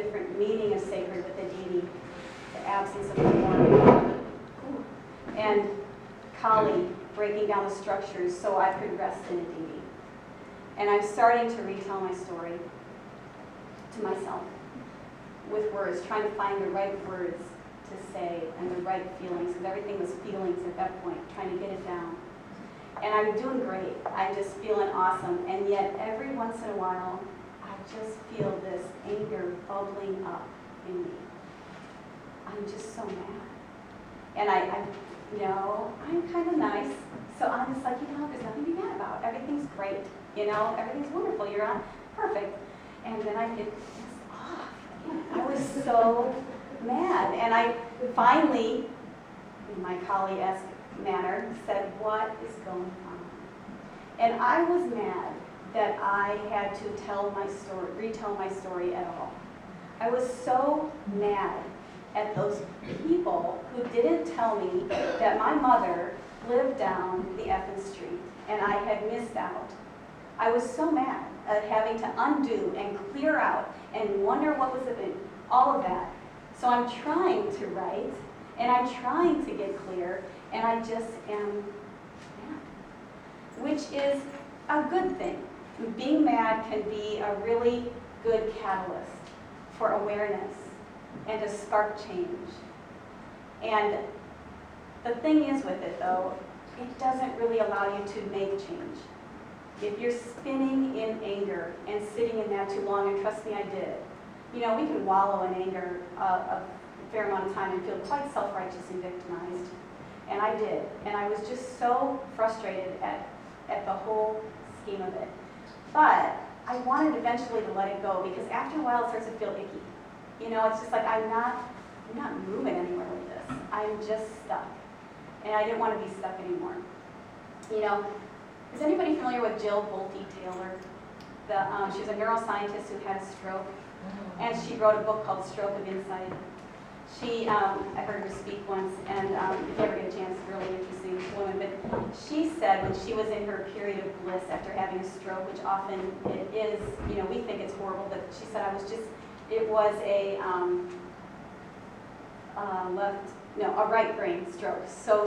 different meaning of sacred with the deity, the absence of the form, and Kali, breaking down the structures so I could rest in a deity. And I'm starting to retell my story to myself with words, trying to find the right words to say and the right feelings, because everything was feelings at that point, trying to get it down. And I'm doing great. I'm just feeling awesome. And yet every once in a while, I just feel this anger bubbling up in me. I'm just so mad. And I'm kind of nice. So I'm just like, there's nothing to be mad about. Everything's great. Everything's wonderful. You're on perfect. And then I get pissed off. I was so mad. And I finally, in my Kali-esque manner, said, what is going on? And I was mad that I had to retell my story at all. I was so mad at those people who didn't tell me that my mother lived down the effing street and I had missed out. I was so mad at having to undo and clear out and wonder what was in all of that. So I'm trying to write and I'm trying to get clear, and I just am mad, which is a good thing. Being mad can be a really good catalyst for awareness and to spark change. And the thing is with it, though, it doesn't really allow you to make change. If you're spinning in anger and sitting in that too long, and trust me, I did. We can wallow in anger a fair amount of time and feel quite self-righteous and victimized. And I did. And I was just so frustrated at the whole scheme of it. But I wanted eventually to let it go, because after a while it starts to feel icky. It's just like I'm not moving anywhere with this. I'm just stuck. And I didn't want to be stuck anymore. Is anybody familiar with Jill Bolte Taylor? She was a neuroscientist who had a stroke. And she wrote a book called Stroke of Insight. I heard her speak once, and if you ever get a chance, really interesting woman. But she said when she was in her period of bliss after having a stroke, which often it is, we think it's horrible, but she said it was a right brain stroke. So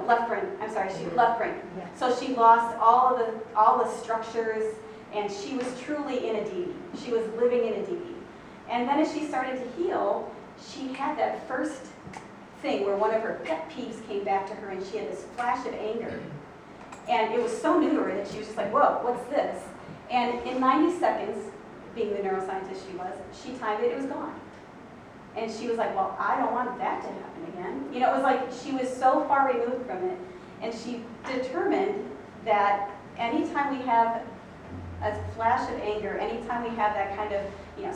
left brain. I'm sorry, left brain. Yeah. So she lost all the structures, and she was truly in a deity. She was living in a deity. And then as she started to heal, she had that first thing where one of her pet peeves came back to her, and she had this flash of anger. And it was so new to her that she was just like, whoa, what's this? And in 90 seconds, being the neuroscientist she was, she timed it was gone. And she was like, well, I don't want that to happen again. It was like she was so far removed from it. And she determined that anytime we have a flash of anger, anytime we have that kind of,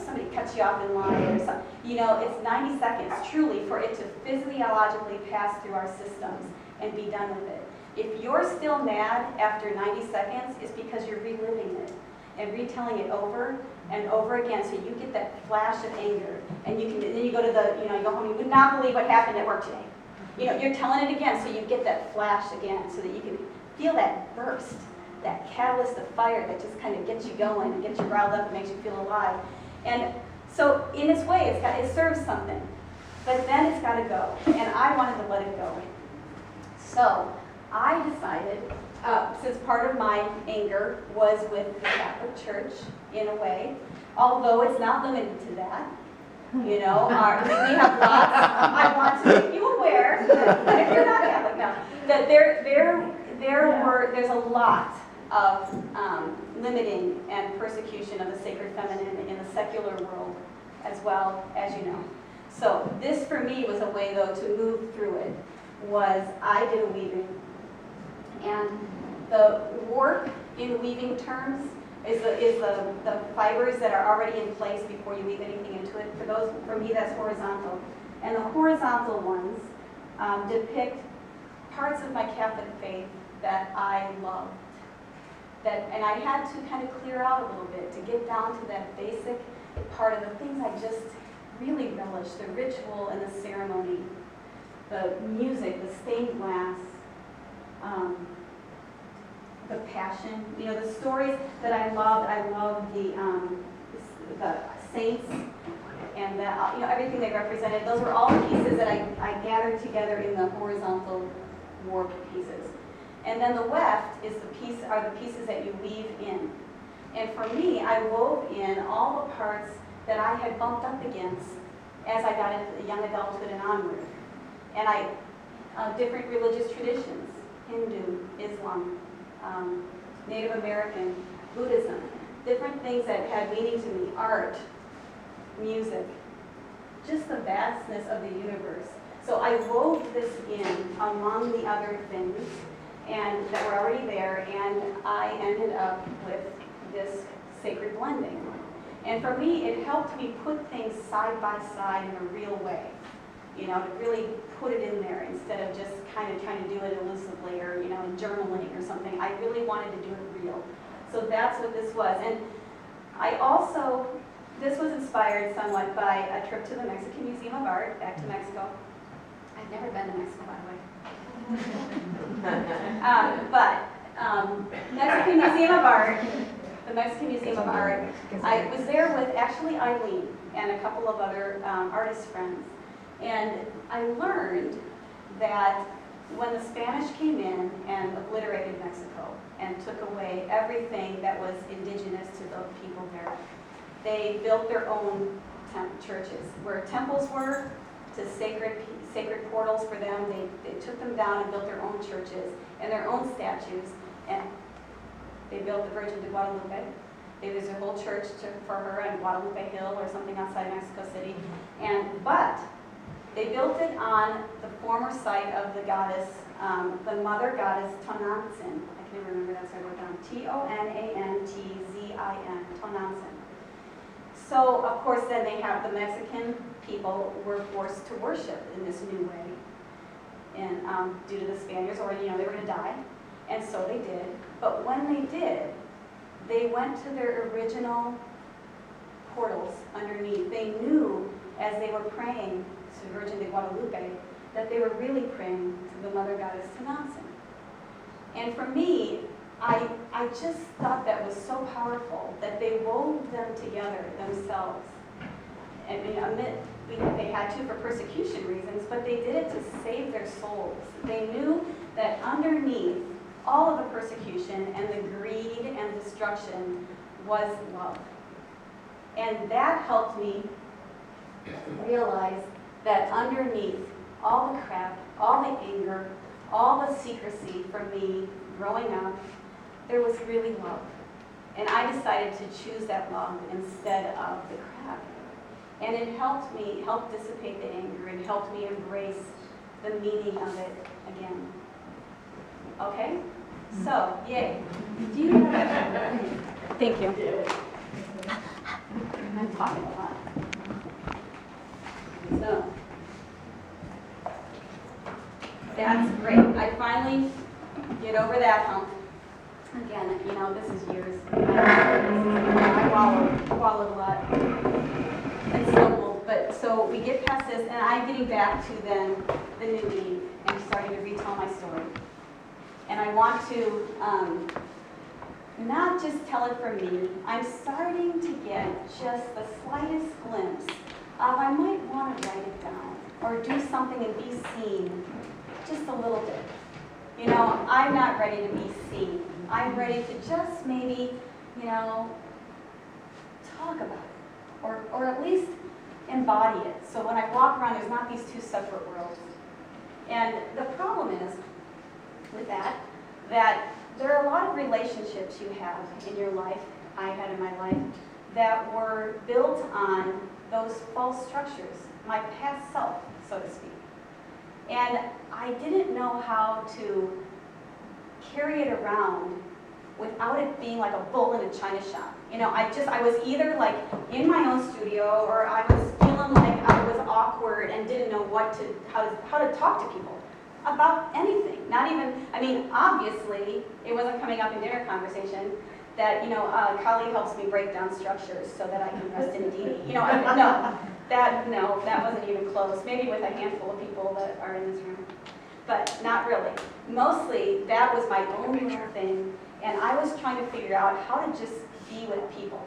somebody cuts you off in line or something, it's 90 seconds truly for it to physiologically pass through our systems and be done with it. If you're still mad after 90 seconds, it's because you're reliving it and retelling it over and over again, so you get that flash of anger, and then you go to you go home, you would not believe what happened at work today. You're telling it again, so you get that flash again, so that you can feel that burst, that catalyst of fire that just kind of gets you going and gets you riled up and makes you feel alive. And so in its way, it serves something, but then it's got to go, and I wanted to let it go. So I decided, since part of my anger was with the Catholic Church, in a way, although it's not limited to that. We have lots. I want to make you aware that if you're not Catholic now, that there's a lot of limiting and persecution of the sacred feminine in the secular world, as well as you know. So this for me was a way, though, to move through it. I did a weaving, and the work in weaving terms is the fibers that are already in place before you weave anything into it. For me, that's horizontal. And the horizontal ones depict parts of my Catholic faith that I loved. And I had to kind of clear out a little bit to get down to that basic part of the things I just really relish, the ritual and the ceremony, the music, the stained glass, the passion, the stories that I loved. I loved the saints, and the, everything they represented. Those were all the pieces that I gathered together in the horizontal warp pieces. And then the weft are the pieces that you weave in. And for me, I wove in all the parts that I had bumped up against as I got into young adulthood and onward. And different religious traditions, Hindu, Islam, Native American, Buddhism, different things that had meaning to me, art, music, just the vastness of the universe. So I wove this in among the other things and that were already there, and I ended up with this sacred blending. And for me, it helped me put things side by side in a real way, to really put it in there instead of just kind of trying to do it elusively or, journaling or something. I really wanted to do it real. So that's what this was. And this was inspired somewhat by a trip to the Mexican Museum of Art, back to Mexico. I've never been to Mexico, by the way. Mexican Museum of Art, the Mexican Museum of Art, I was there with actually Eileen and a couple of other artist friends. And I learned that when the Spanish came in and obliterated Mexico and took away everything that was indigenous to the people there, they built their own churches. Where temples were, to sacred portals for them, they took them down and built their own churches and their own statues. And they built the Virgin de Guadalupe. There's a whole church for her on Guadalupe Hill or something outside Mexico City. But they built it on the former site of the goddess, the mother goddess Tonantzin. I can't even remember that, so I wrote down Tonantzin, Tonantzin. So, of course, then the Mexican people were forced to worship in this new way, and due to the Spaniards, or they were going to die, and so they did. But when they did, they went to their original portals underneath. They knew as they were praying to Virgin de Guadalupe that they were really praying to the mother goddess Tonantzin. And for me, I just thought that was so powerful that they wove them together themselves. I mean, they had to for persecution reasons, but they did it to save their souls. They knew that underneath all of the persecution and the greed and destruction was love. And that helped me realize that underneath all the crap, all the anger, all the secrecy for me growing up, there was really love. And I decided to choose that love instead of the crap. And it helped dissipate the anger. It helped me embrace the meaning of it again. Okay? So, yay. Do you have Thank you. I'm talking a lot. So, that's great. I finally get over that hump. Again, this is years. I wallowed a lot and stumbled. But so we get past this, and I'm getting back to then the new me and starting to retell my story. And I want to not just tell it for me. I'm starting to get just the slightest glimpse of I might want to write it down or do something and be seen just a little bit. I'm not ready to be seen. I'm ready to just maybe, talk about it or at least embody it. So when I walk around, there's not these two separate worlds. And the problem is with that there are a lot of relationships you have in your life, I had in my life, that were built on those false structures, my past self, so to speak. And I didn't know how to carry it around without it being like a bull in a china shop. I was either like in my own studio, or I was feeling like I was awkward and didn't know how to talk to people about anything. Not even, obviously, it wasn't coming up in dinner conversation that, Kali helps me break down structures so that I can rest in Dini. That wasn't even close. Maybe with a handful of people that are in this room, but not really. Mostly, that was my own little thing, and I was trying to figure out how to just be with people.